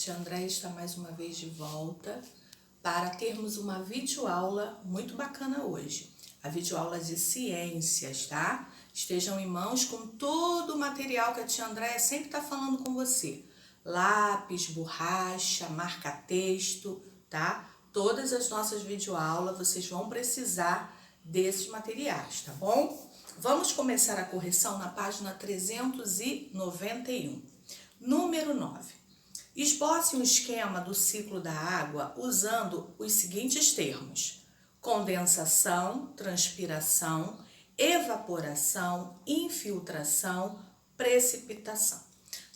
Tia Andréia está mais uma vez de volta para termos uma videoaula muito bacana hoje. A videoaula de ciências, tá? Estejam em mãos com todo o material que a tia Andréia sempre está falando com você. Lápis, borracha, marca-texto, tá? Todas as nossas videoaulas vocês vão precisar desses materiais, tá bom? Vamos começar a correção na página 391. Número 9. Esboce um esquema do ciclo da água usando os seguintes termos: condensação, transpiração, evaporação, infiltração, precipitação.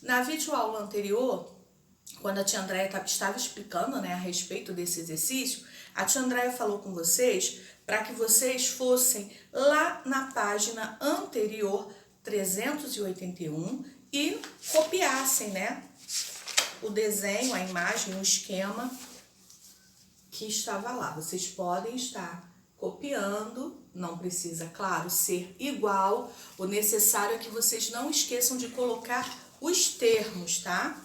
Na videoaula anterior, quando a tia Andréia estava explicando, a respeito desse exercício, a tia Andréia falou com vocês para que vocês fossem lá na página anterior, 381, e copiassem, o desenho, a imagem, o esquema que estava lá. Vocês podem estar copiando, não precisa, claro, ser igual. O necessário é que vocês não esqueçam de colocar os termos, tá?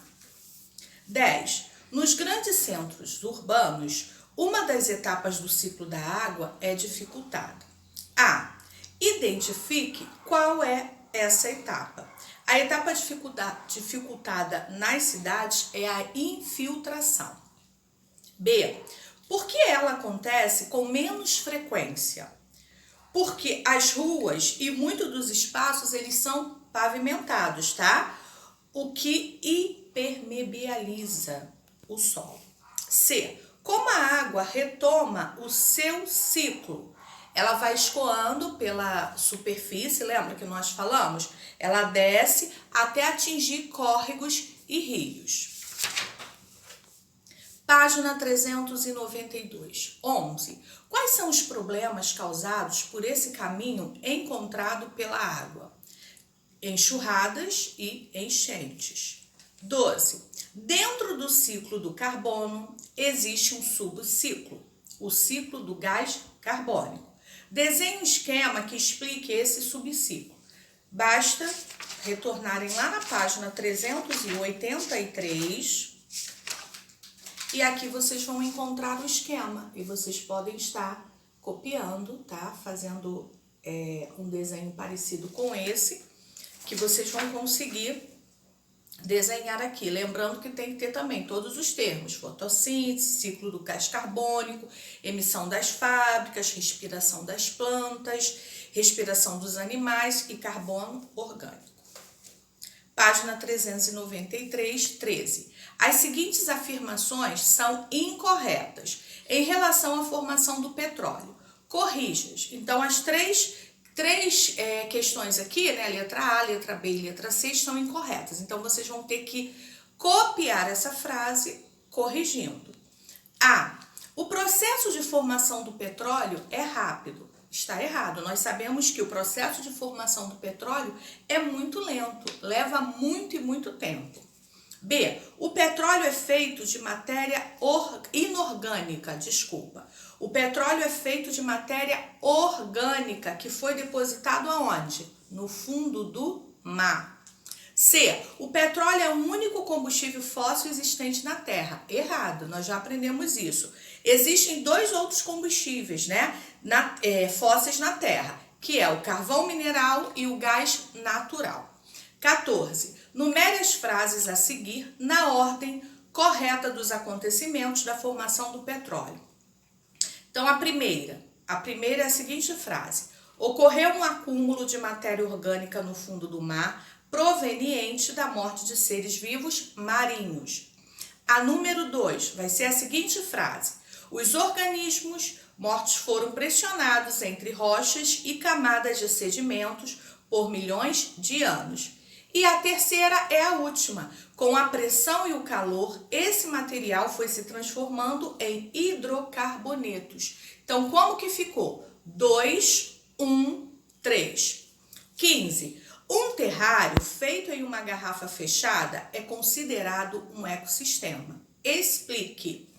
10. Nos grandes centros urbanos, uma das etapas do ciclo da água é dificultada. A. Identifique qual é essa etapa. A etapa dificultada nas cidades é a infiltração. B. Por que ela acontece com menos frequência? Porque as ruas e muitos dos espaços eles são pavimentados, tá? O que impermeabiliza o solo. C. Como a água retoma o seu ciclo? Ela vai escoando pela superfície, lembra que nós falamos? Ela desce até atingir córregos e rios. Página 392. 11. Quais são os problemas causados por esse caminho encontrado pela água? Enxurradas e enchentes. 12. Dentro do ciclo do carbono, existe um subciclo, o ciclo do gás carbônico. Desenhe um esquema que explique esse subciclo. Basta retornarem lá na página 383 e aqui vocês vão encontrar o esquema e vocês podem estar copiando, tá? Fazendo um desenho parecido com esse, que vocês vão conseguir desenhar aqui. Lembrando que tem que ter também todos os termos: fotossíntese, ciclo do gás carbônico, emissão das fábricas, respiração das plantas, respiração dos animais e carbono orgânico. Página 393, 13. As seguintes afirmações são incorretas em relação à formação do petróleo. Corrija-as. Então, as três questões aqui, a letra A, letra B e letra C, estão incorretas. Então, vocês vão ter que copiar essa frase corrigindo. A. O processo de formação do petróleo é rápido. Está errado. Nós sabemos que o processo de formação do petróleo é muito lento, leva muito e muito tempo. B. O petróleo é feito de matéria inorgânica, O petróleo é feito de matéria orgânica que foi depositado aonde? No fundo do mar. C. O petróleo é o único combustível fóssil existente na Terra. Errado, nós já aprendemos isso. Existem dois outros combustíveis, fósseis na Terra, que é o carvão mineral e o gás natural. 14. Numere as frases a seguir na ordem correta dos acontecimentos da formação do petróleo. Então, a primeira é a seguinte frase: ocorreu um acúmulo de matéria orgânica no fundo do mar proveniente da morte de seres vivos marinhos. A número 2 vai ser a seguinte frase: os organismos mortos foram pressionados entre rochas e camadas de sedimentos por milhões de anos. E a terceira é a última: com a pressão e o calor, esse material foi se transformando em hidrocarbonetos. Então, como que ficou? 2, 1, 3. 15. Um terrário feito em uma garrafa fechada é considerado um ecossistema. Explique.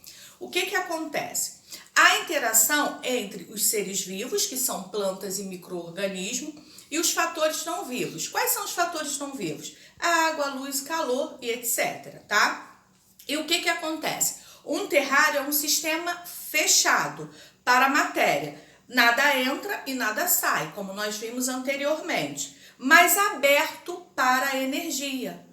O que acontece? A interação entre os seres vivos, que são plantas e micro-organismos, e os fatores não vivos. Quais são os fatores não vivos? A água, a luz, calor e etc, tá? E o que acontece? Um terrário é um sistema fechado para a matéria. Nada entra e nada sai, como nós vimos anteriormente, mas aberto para a energia.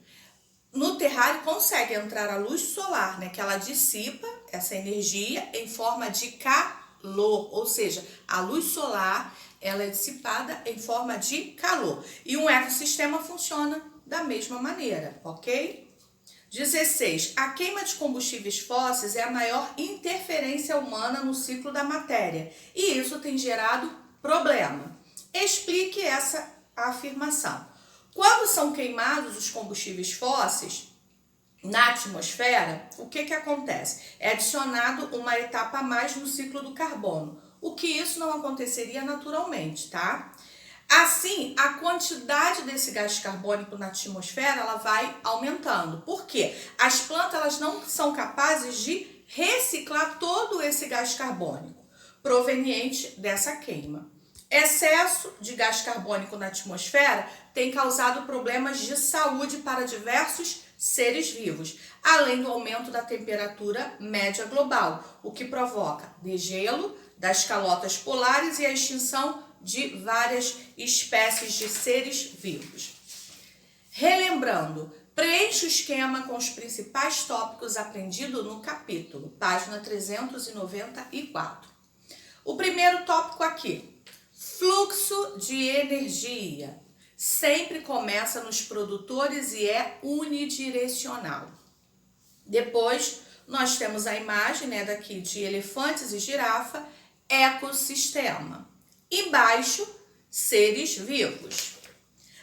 No terrário consegue entrar a luz solar, né, que ela dissipa essa energia em forma de calor, ou seja, a luz solar ela é dissipada em forma de calor. E um ecossistema funciona da mesma maneira, ok? 16. A queima de combustíveis fósseis é a maior interferência humana no ciclo da matéria e isso tem gerado problema. Explique essa afirmação. Quando são queimados os combustíveis fósseis na atmosfera, o que acontece? É adicionado uma etapa a mais no ciclo do carbono, o que isso não aconteceria naturalmente, tá? Assim, a quantidade desse gás carbônico na atmosfera ela vai aumentando. Por quê? As plantas elas não são capazes de reciclar todo esse gás carbônico proveniente dessa queima. Excesso de gás carbônico na atmosfera tem causado problemas de saúde para diversos seres vivos, além do aumento da temperatura média global, o que provoca degelo das calotas polares e a extinção de várias espécies de seres vivos. Relembrando, preencha o esquema com os principais tópicos aprendidos no capítulo, página 394. O primeiro tópico aqui, fluxo de energia. Sempre começa nos produtores e é unidirecional. Depois, nós temos a imagem, né, daqui de elefantes e girafa, ecossistema. Embaixo, seres vivos.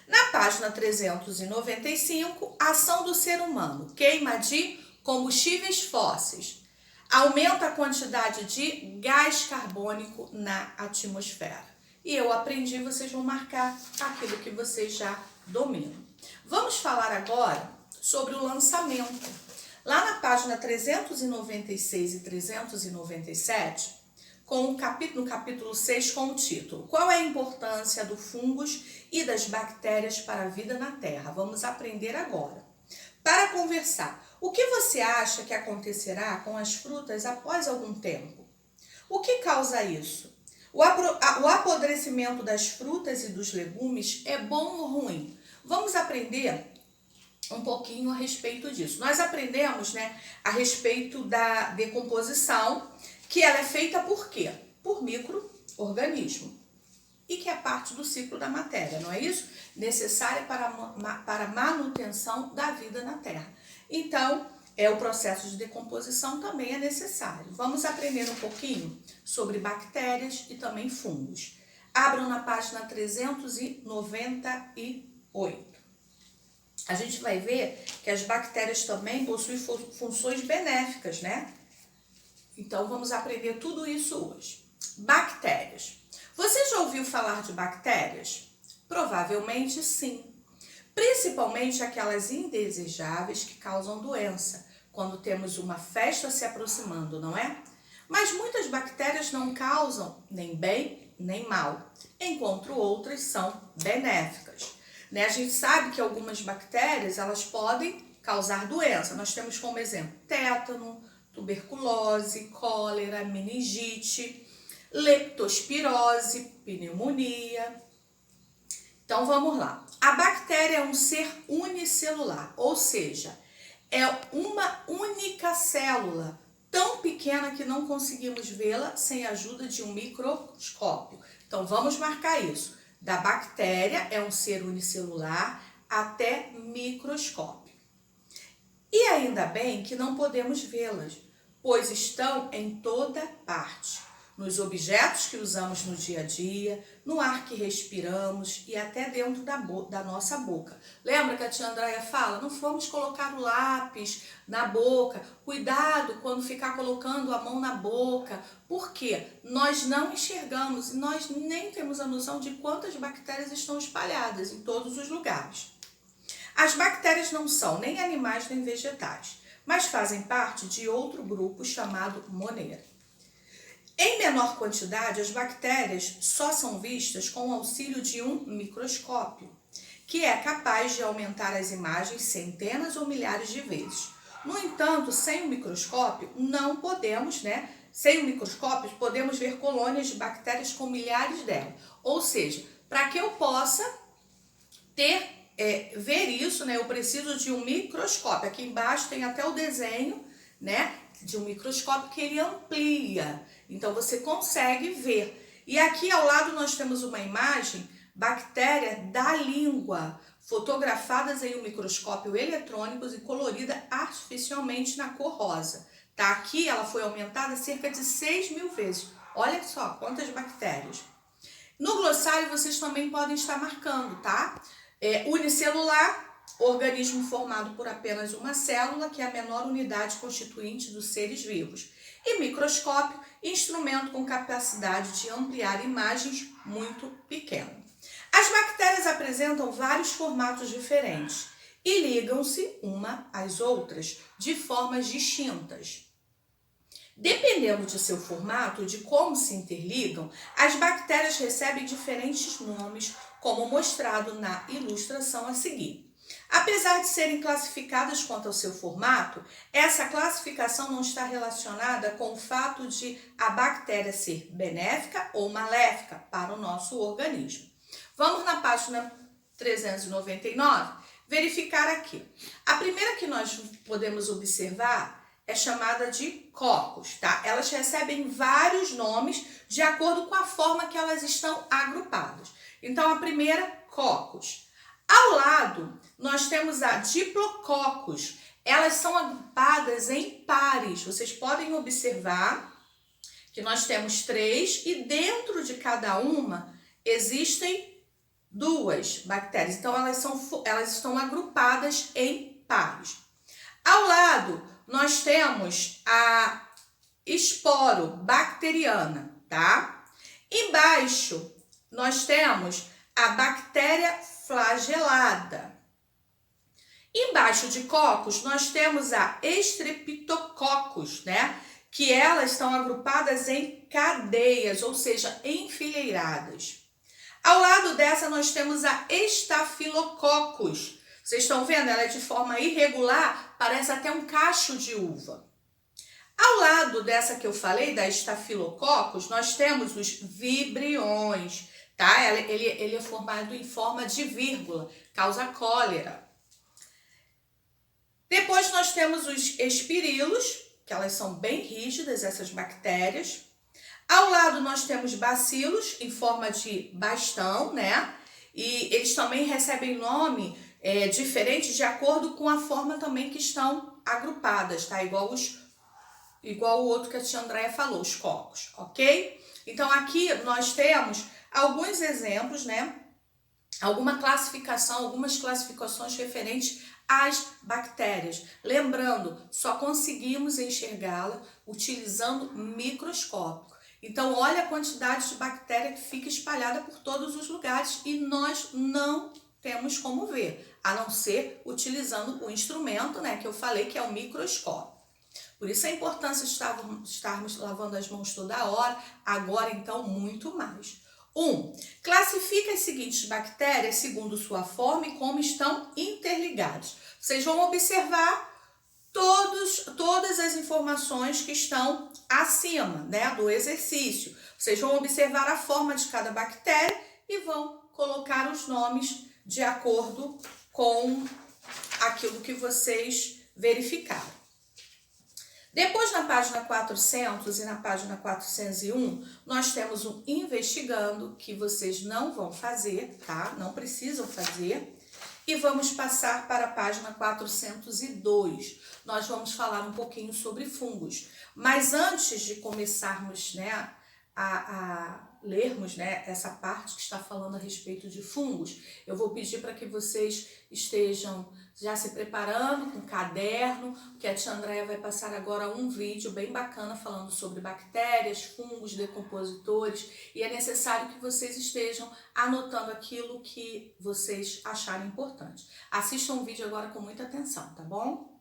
Na página 395, ação do ser humano, queima de combustíveis fósseis. Aumenta a quantidade de gás carbônico na atmosfera. E eu aprendi, vocês vão marcar aquilo que vocês já dominam. Vamos falar agora sobre o lançamento. Lá na página 396 e 397, no capítulo 6, com o título Qual é a importância do fungos e das bactérias para a vida na Terra? Vamos aprender agora. Para conversar, o que você acha que acontecerá com as frutas após algum tempo? O que causa isso? O apodrecimento das frutas e dos legumes é bom ou ruim? Vamos aprender um pouquinho a respeito disso. Nós aprendemos, né, a respeito da decomposição, que ela é feita por quê? Por micro-organismo. E que é parte do ciclo da matéria, não é isso? Necessária para a manutenção da vida na Terra. Então, o processo de decomposição também é necessário. Vamos aprender um pouquinho sobre bactérias e também fungos. Abram na página 398. A gente vai ver que as bactérias também possuem funções benéficas, né? Então, vamos aprender tudo isso hoje. Bactérias. Você já ouviu falar de bactérias? Provavelmente sim. Principalmente aquelas indesejáveis que causam doença, quando temos uma festa se aproximando, não é? Mas muitas bactérias não causam nem bem nem mal, enquanto outras são benéficas. Né? A gente sabe que algumas bactérias elas podem causar doença. Nós temos como exemplo tétano, tuberculose, cólera, meningite, leptospirose, pneumonia. Então vamos lá. A bactéria é um ser unicelular, ou seja, é uma única célula, tão pequena que não conseguimos vê-la sem a ajuda de um microscópio. Então vamos marcar isso. Da bactéria é um ser unicelular até microscópio. E ainda bem que não podemos vê-las, pois estão em toda parte. Nos objetos que usamos no dia a dia, no ar que respiramos e até dentro da nossa boca. Lembra que a tia Andréia fala? Não vamos colocar o lápis na boca. Cuidado quando ficar colocando a mão na boca. Por quê? Nós não enxergamos e nós nem temos a noção de quantas bactérias estão espalhadas em todos os lugares. As bactérias não são nem animais nem vegetais, mas fazem parte de outro grupo chamado Monera. Em menor quantidade, as bactérias só são vistas com o auxílio de um microscópio, que é capaz de aumentar as imagens centenas ou milhares de vezes. No entanto, sem o microscópio, não podemos, né? Sem o microscópio, podemos ver colônias de bactérias com milhares delas. Ou seja, para que eu possa ver isso, né? Eu preciso de um microscópio. Aqui embaixo tem até o desenho, né? De um microscópio que ele amplia. Então, você consegue ver. E aqui ao lado nós temos uma imagem, bactéria da língua, fotografadas em um microscópio eletrônico e colorida artificialmente na cor rosa. Tá? Aqui ela foi aumentada cerca de 6.000 vezes. Olha só quantas bactérias. No glossário vocês também podem estar marcando, tá? Unicelular, organismo formado por apenas uma célula, que é a menor unidade constituinte dos seres vivos. E microscópio, instrumento com capacidade de ampliar imagens muito pequenas. As bactérias apresentam vários formatos diferentes e ligam-se uma às outras de formas distintas. Dependendo de seu formato, de como se interligam, as bactérias recebem diferentes nomes, como mostrado na ilustração a seguir. Apesar de serem classificadas quanto ao seu formato, essa classificação não está relacionada com o fato de a bactéria ser benéfica ou maléfica para o nosso organismo. Vamos na página 399 verificar aqui. A primeira que nós podemos observar é chamada de cocos, tá? Elas recebem vários nomes de acordo com a forma que elas estão agrupadas. Então, a primeira, cocos. Ao lado, nós temos a diplococos. Elas são agrupadas em pares. Vocês podem observar que nós temos 3 e dentro de cada uma existem 2 bactérias. Então, elas estão agrupadas em pares. Ao lado, nós temos a esporobacteriana, tá? Embaixo, nós temos a bactéria flagelada. Embaixo de cocos, nós temos a Streptococcus, né? Que elas estão agrupadas em cadeias, ou seja, enfileiradas. Ao lado dessa, nós temos a Staphylococcus. Vocês estão vendo? Ela é de forma irregular, parece até um cacho de uva. Ao lado dessa que eu falei, da Staphylococcus, nós temos os vibriões, tá? Ele é formado em forma de vírgula, causa cólera. Depois nós temos os espirilos, que elas são bem rígidas, essas bactérias. Ao lado nós temos bacilos, em forma de bastão, né? E eles também recebem nome diferente de acordo com a forma também que estão agrupadas, tá? Igual o outro que a tia Andréia falou, os cocos, ok? Então aqui nós temos alguns exemplos, né? Algumas classificações referentes às bactérias. Lembrando, só conseguimos enxergá-la utilizando microscópio. Então, olha a quantidade de bactéria que fica espalhada por todos os lugares e nós não temos como ver, a não ser utilizando o instrumento, né, que eu falei que é o microscópio. Por isso a importância de estarmos lavando as mãos toda hora, agora então muito mais. 1. Classifica as seguintes bactérias segundo sua forma e como estão interligadas. Vocês vão observar todas as informações que estão acima, né, do exercício. Vocês vão observar a forma de cada bactéria e vão colocar os nomes de acordo com aquilo que vocês verificaram. Depois, na página 400 e na página 401, nós temos um investigando, que vocês não vão fazer, tá? Não precisam fazer. E vamos passar para a página 402. Nós vamos falar um pouquinho sobre fungos. Mas antes de começarmos, né, a lermos, né, essa parte que está falando a respeito de fungos, eu vou pedir para que vocês estejam já se preparando com caderno, porque a tia Andréia vai passar agora um vídeo bem bacana falando sobre bactérias, fungos, decompositores, e é necessário que vocês estejam anotando aquilo que vocês acharem importante. Assistam o vídeo agora com muita atenção, tá bom?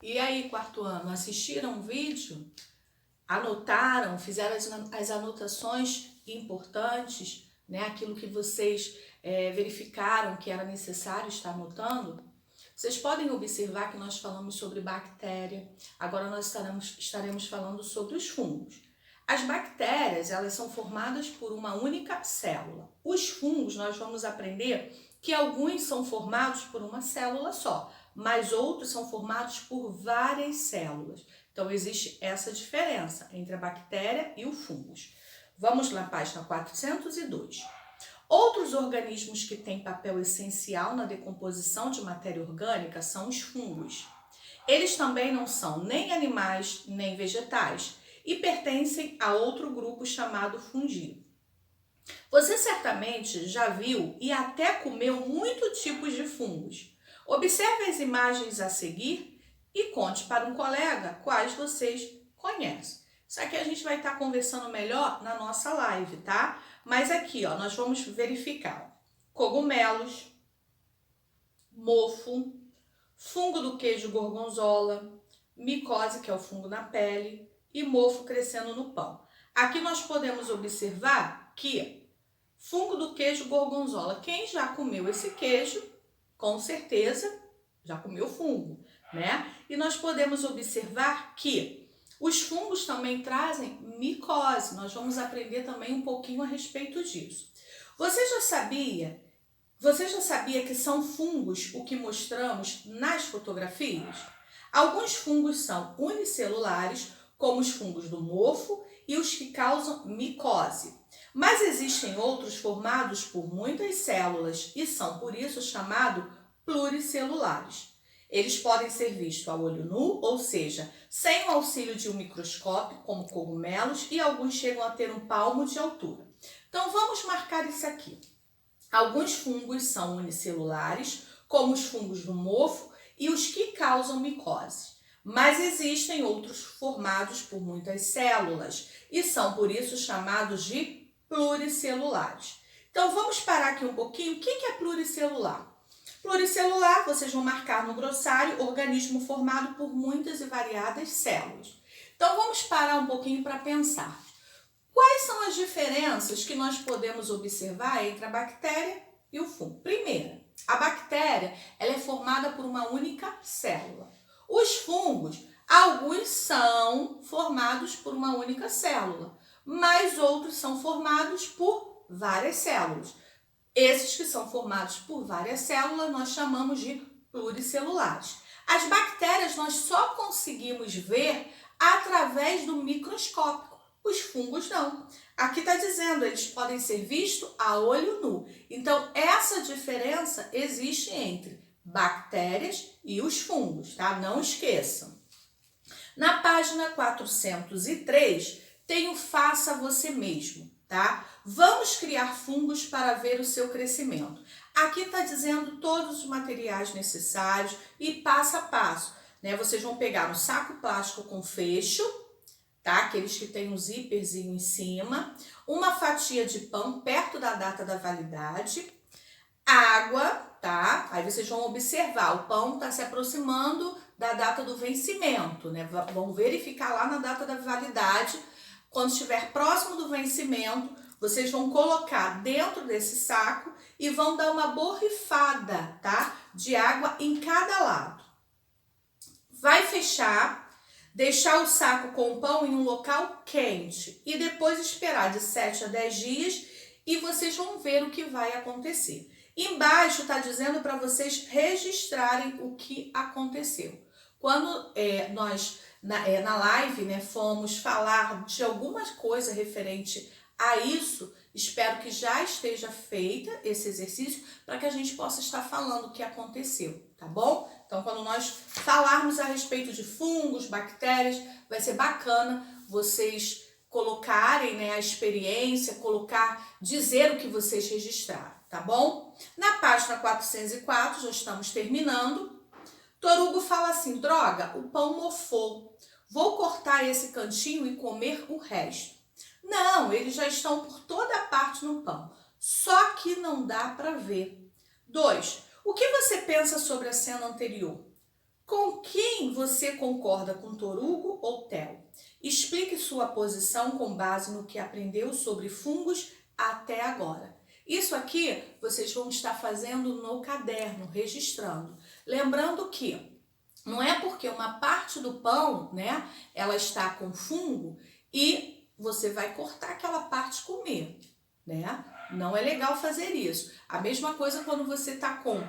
E aí, quarto ano, assistiram o vídeo? Anotaram? Fizeram as anotações importantes, né? Aquilo que vocês verificaram que era necessário estar anotando? Vocês podem observar que nós falamos sobre bactéria, agora nós estaremos falando sobre os fungos. As bactérias, elas são formadas por uma única célula. Os fungos, nós vamos aprender que alguns são formados por uma célula só, mas outros são formados por várias células. Então, existe essa diferença entre a bactéria e o fungos. Vamos na página 402. Outros organismos que têm papel essencial na decomposição de matéria orgânica são os fungos. Eles também não são nem animais nem vegetais e pertencem a outro grupo chamado fungi. Você certamente já viu e até comeu muitos tipos de fungos. Observe as imagens a seguir e conte para um colega quais vocês conhecem. Isso aqui a gente vai estar conversando melhor na nossa live, tá? Mas aqui, ó, nós vamos verificar cogumelos, mofo, fungo do queijo gorgonzola, micose, que é o fungo na pele, e mofo crescendo no pão. Aqui nós podemos observar que fungo do queijo gorgonzola, quem já comeu esse queijo, com certeza já comeu fungo, né? E nós podemos observar que os fungos também trazem micose. Nós vamos aprender também um pouquinho a respeito disso. Você já sabia que são fungos o que mostramos nas fotografias? Alguns fungos são unicelulares, como os fungos do mofo e os que causam micose. Mas existem outros formados por muitas células e são, por isso, chamados pluricelulares. Eles podem ser vistos a olho nu, ou seja, sem o auxílio de um microscópio, como cogumelos, e alguns chegam a ter um palmo de altura. Então, vamos marcar isso aqui. Alguns fungos são unicelulares, como os fungos do mofo e os que causam micose. Mas existem outros formados por muitas células e são, por isso, chamados de pluricelulares. Então, vamos parar aqui um pouquinho. O que é pluricelular? Pluricelular, vocês vão marcar no glossário, organismo formado por muitas e variadas células. Então, vamos parar um pouquinho para pensar. Quais são as diferenças que nós podemos observar entre a bactéria e o fungo? Primeira, a bactéria ela é formada por uma única célula. Os fungos, alguns são formados por uma única célula, mas outros são formados por várias células. Esses que são formados por várias células nós chamamos de pluricelulares. As bactérias nós só conseguimos ver através do microscópio. Os fungos não. Aqui está dizendo, eles podem ser vistos a olho nu. Então, essa diferença existe entre bactérias e os fungos, tá? Não esqueçam. Na página 403, tem o Faça Você Mesmo, tá? Vamos criar fungos para ver o seu crescimento. Aqui está dizendo todos os materiais necessários e passo a passo, né? Vocês vão pegar um saco plástico com fecho, tá? Aqueles que tem um zíperzinho em cima, uma fatia de pão perto da data da validade, água, tá? Aí vocês vão observar, o pão está se aproximando da data do vencimento, né? Vão verificar lá na data da validade. Quando estiver próximo do vencimento, vocês vão colocar dentro desse saco e vão dar uma borrifada, tá? De água em cada lado. Vai fechar, deixar o saco com o pão em um local quente e depois esperar de 7 a 10 dias e vocês vão ver o que vai acontecer. Embaixo está dizendo para vocês registrarem o que aconteceu. Quando nós, na live, né, fomos falar de alguma coisa referente a isso, espero que já esteja feita esse exercício para que a gente possa estar falando o que aconteceu, tá bom? Então, quando nós falarmos a respeito de fungos, bactérias, vai ser bacana vocês colocarem, né, a experiência, dizer o que vocês registraram, tá bom? Na página 404, já estamos terminando. Torugo fala assim, droga, o pão mofou. Vou cortar esse cantinho e comer o resto. Não, eles já estão por toda parte no pão. Só que não dá para ver. 2. O que você pensa sobre a cena anterior? Com quem você concorda, com Torugo ou Theo? Explique sua posição com base no que aprendeu sobre fungos até agora. Isso aqui vocês vão estar fazendo no caderno, registrando. Lembrando que não é porque uma parte do pão, né, ela está com fungo e você vai cortar aquela parte e comer, né? Não é legal fazer isso. A mesma coisa quando você está com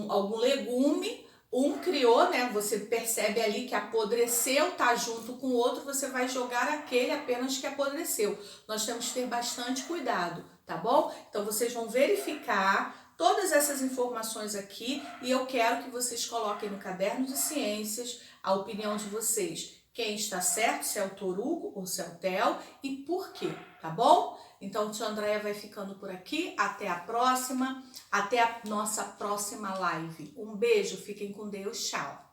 algum legume, um criou, né? Você percebe ali que apodreceu, tá junto com o outro, você vai jogar aquele apenas que apodreceu. Nós temos que ter bastante cuidado, tá bom? Então vocês vão verificar todas essas informações aqui e eu quero que vocês coloquem no caderno de ciências a opinião de vocês. Quem está certo, se é o Torugo ou se é o Theo e por quê, tá bom? Então, tia Andréia vai ficando por aqui. Até a próxima. Até a nossa próxima live. Um beijo, fiquem com Deus. Tchau.